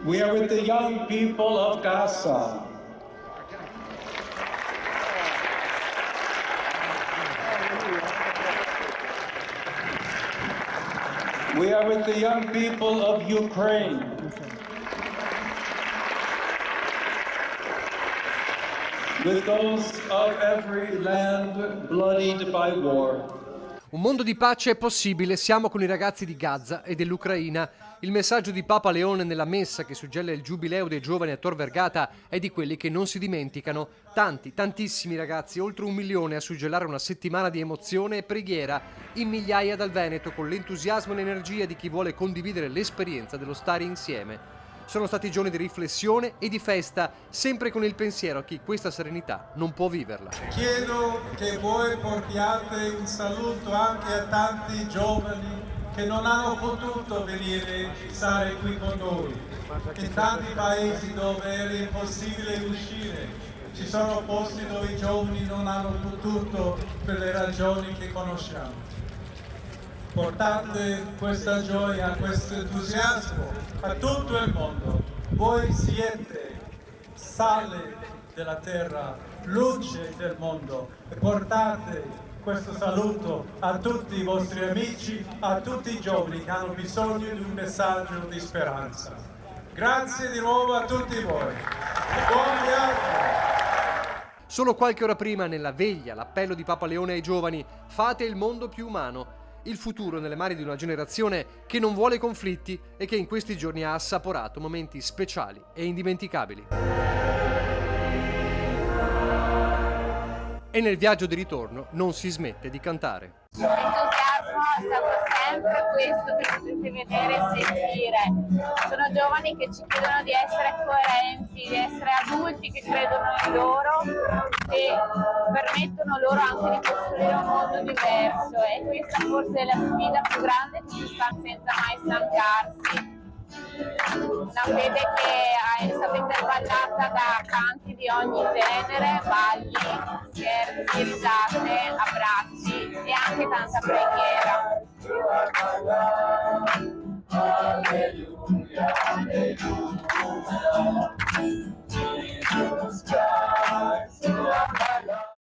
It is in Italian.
We are with the young people of Gaza. We are with the young people of Ukraine. With those of every land bloodied by war. Un mondo di pace è possibile, siamo con i ragazzi di Gaza e dell'Ucraina. Il messaggio di Papa Leone nella messa che suggella il giubileo dei giovani a Tor Vergata è di quelli che non si dimenticano. Tantissimi ragazzi, oltre 1 milione a suggellare una settimana di emozione e preghiera, in migliaia dal Veneto, con l'entusiasmo e l'energia di chi vuole condividere l'esperienza dello stare insieme. Sono stati giorni di riflessione e di festa, sempre con il pensiero a chi questa serenità non può viverla. Chiedo che voi portiate un saluto anche a tanti giovani che non hanno potuto venire a stare qui con noi. In tanti paesi dove era impossibile uscire, ci sono posti dove i giovani non hanno potuto per le ragioni che conosciamo. Portate questa gioia, questo entusiasmo a tutto il mondo. Voi siete sale della terra, luce del mondo, e portate questo saluto a tutti i vostri amici, a tutti i giovani che hanno bisogno di un messaggio di speranza. Grazie di nuovo a tutti voi. Buon viaggio! Solo qualche ora prima, nella veglia, l'appello di Papa Leone ai giovani: fate il mondo più umano. Il futuro nelle mani di una generazione che non vuole conflitti e che in questi giorni ha assaporato momenti speciali e indimenticabili. E nel viaggio di ritorno non si smette di cantare. L'entusiasmo è stato sempre questo che potete vedere e sentire. Sono giovani che ci chiedono di essere coerenti, di essere adulti che credono in loro e permettono loro anche di costruire un mondo diverso, e questa forse è la sfida più grande che ci sta senza mai stancarsi. Una fede che è stata intervallata da canti di ogni genere, balli, scherzi, risate, abbracci e anche tanta preghiera.